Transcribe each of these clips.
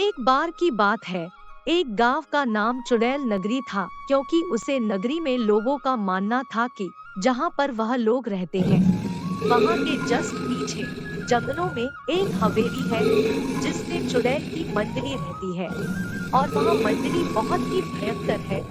एक बार की बात है। एक गांव का नाम चुड़ैल नगरी था, क्योंकि उसे नगरी में लोगों का मानना था कि जहां पर वह लोग रहते हैं, वहां के जस्ट पीछे जंगलों में एक हवेली है, जिसमें चुड़ैल की मंडली रहती है। और वह मंडली बहुत ही भयंकर है,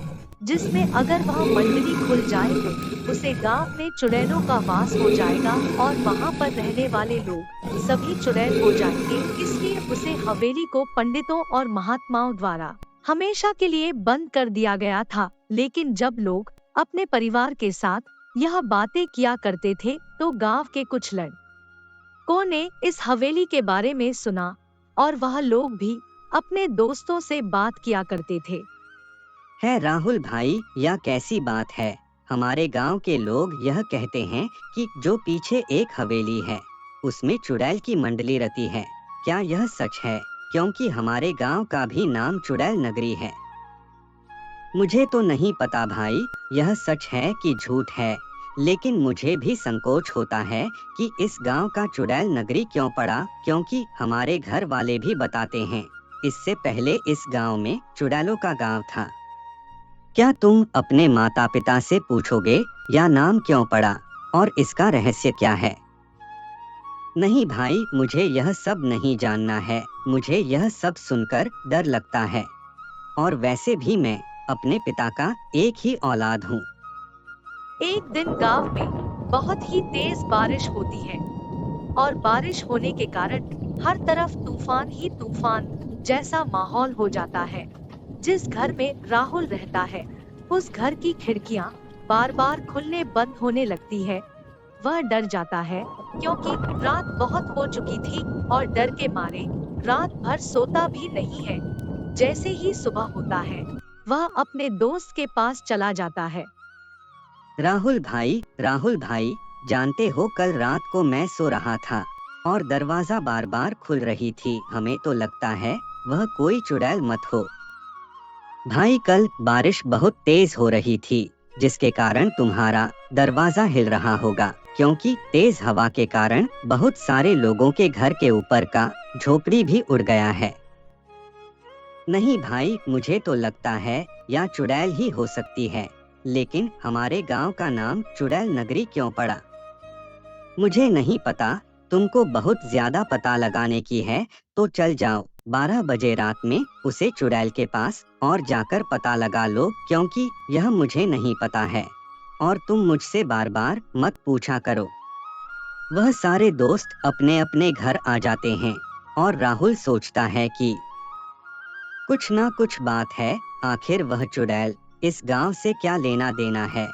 जिसमें अगर वह मंडली खुल जाए तो उसे गांव में चुड़ैलों का वास हो जाएगा और वहां पर रहने वाले लोग सभी चुड़ैल हो जाएंगे। इसलिए उसे हवेली को पंडितों और महात्माओं द्वारा हमेशा के लिए बंद कर दिया गया था। लेकिन जब लोग अपने परिवार के साथ यह बातें किया करते थे, तो गांव के कुछ लड़कों ने इस हवेली के बारे में सुना और वह लोग भी अपने दोस्तों से बात किया करते थे। है राहुल भाई, यह कैसी बात है। हमारे गांव के लोग यह कहते हैं कि जो पीछे एक हवेली है उसमें चुड़ैल की मंडली रहती है। क्या यह सच है? क्योंकि हमारे गांव का भी नाम चुड़ैल नगरी है। मुझे तो नहीं पता भाई, यह सच है कि झूठ है, लेकिन मुझे भी संकोच होता है कि इस गांव का चुड़ैल नगरी क्यों पड़ा, क्योंकि हमारे घर वाले भी बताते हैं इससे पहले इस गांव में चुड़ैलों का गांव था। क्या तुम अपने माता पिता से पूछोगे यह नाम क्यों पड़ा और इसका रहस्य क्या है? नहीं भाई, मुझे यह सब नहीं जानना है। मुझे यह सब सुनकर डर लगता है, और वैसे भी मैं अपने पिता का एक ही औलाद हूँ। एक दिन गांव में बहुत ही तेज बारिश होती है और बारिश होने के कारण हर तरफ तूफान ही तूफान जैसा माहौल हो जाता है। जिस घर में राहुल रहता है, उस घर की खिड़कियां बार बार खुलने बंद होने लगती है। वह डर जाता है, क्योंकि रात बहुत हो चुकी थी और डर के मारे रात भर सोता भी नहीं है। जैसे ही सुबह होता है, वह अपने दोस्त के पास चला जाता है। राहुल भाई, जानते हो कल रात को मैं सो रहा था और दरवाजा बार बार खुल रही थी। हमें तो लगता है वह कोई चुड़ैल मत हो। भाई, कल बारिश बहुत तेज हो रही थी, जिसके कारण तुम्हारा दरवाजा हिल रहा होगा, क्योंकि तेज हवा के कारण बहुत सारे लोगों के घर के ऊपर का झोपड़ी भी उड़ गया है। नहीं भाई, मुझे तो लगता है यह चुड़ैल ही हो सकती है, लेकिन हमारे गांव का नाम चुड़ैल नगरी क्यों पड़ा? मुझे नहीं पता। तुमको बहुत ज्यादा पता लगाने की है तो चल जाओ 12 बजे रात में उसे चुड़ैल के पास और जाकर पता लगा लो, क्योंकि यह मुझे नहीं पता है और तुम मुझसे बार बार मत पूछा करो। वह सारे दोस्त अपने अपने घर आ जाते हैं और राहुल सोचता है कि कुछ ना कुछ बात है। आखिर वह चुड़ैल इस गांव से क्या लेना देना है,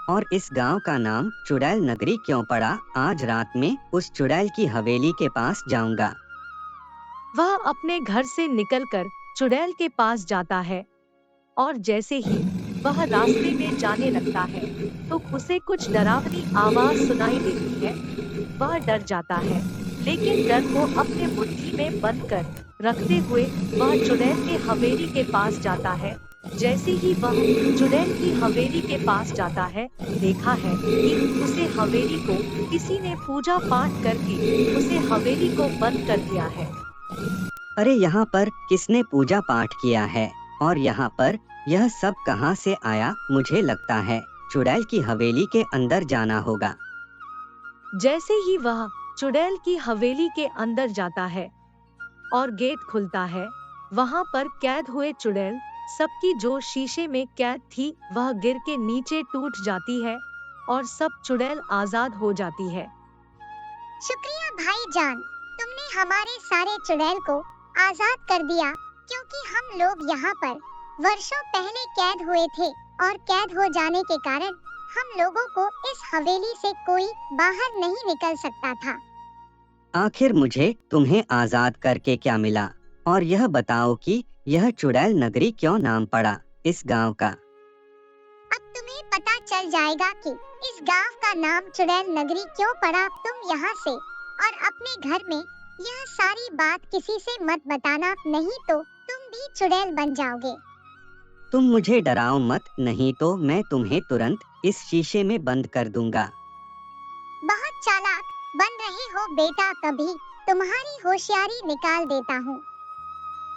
और इस गांव का नाम चुड़ैल नगरी क्यों पड़ा? आज रात में उस चुड़ैल की हवेली के पास जाऊंगा। वह अपने घर से निकलकर चुड़ैल के पास जाता है और जैसे ही वह रास्ते में जाने लगता है, तो उसे कुछ डरावनी आवाज सुनाई देती है। वह डर जाता है, लेकिन डर को अपने मुट्ठी में बंद कर रखते हुए वह चुड़ैल के हवेली के पास जाता है। जैसे ही वह चुड़ैल की हवेली के पास जाता है, देखा है कि उसे हवेली को किसी ने पूजा पाठ करके उसे हवेली को बंद कर दिया है। अरे, यहाँ पर किसने पूजा पाठ किया है और यहाँ पर यह सब कहाँ से आया? मुझे लगता है चुड़ैल की हवेली के अंदर जाना होगा। जैसे ही वह चुड़ैल की हवेली के अंदर जाता है और गेट खुलता है, वहां पर कैद हुए चुड़ैल सबकी जो शीशे में कैद थी, वह गिर के नीचे टूट जाती है और सब चुड़ैल आजाद हो जाती है। शुक्रिया भाईजान, तुमने हमारे सारे चुड़ैल को आजाद कर दिया, क्योंकि हम लोग यहाँ पर वर्षों पहले कैद हुए थे और कैद हो जाने के कारण हम लोगों को इस हवेली से कोई बाहर नहीं निकल सकता था। आखिर मुझे तुम्हें आजाद करके क्या मिला? और यह बताओ कि यह चुड़ैल नगरी क्यों नाम पड़ा इस गांव का? अब तुम्हें पता चल जाएगा कि इस गांव का नाम चुड़ैल नगरी क्यों पड़ा। तुम यहाँ से और अपने घर में यह सारी बात किसी से मत बताना, नहीं तो तुम भी चुड़ैल बन जाओगे। तुम मुझे डराओ मत, नहीं तो मैं तुम्हें तुरंत इस शीशे में बंद कर दूंगा। बहुत चालाक बन रहे हो बेटा, कभी तुम्हारी होशियारी निकाल देता हूँ।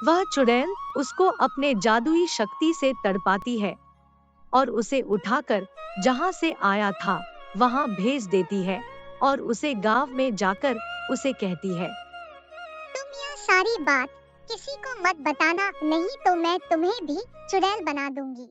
वह चुड़ैल उसको अपने जादुई शक्ति से तड़पाती है और उसे उठाकर जहाँ से आया था वहाँ भेज देती है और उसे गांव में जाकर उसे कहती है, तुम यह सारी बात किसी को मत बताना, नहीं तो मैं तुम्हें भी चुड़ैल बना दूंगी।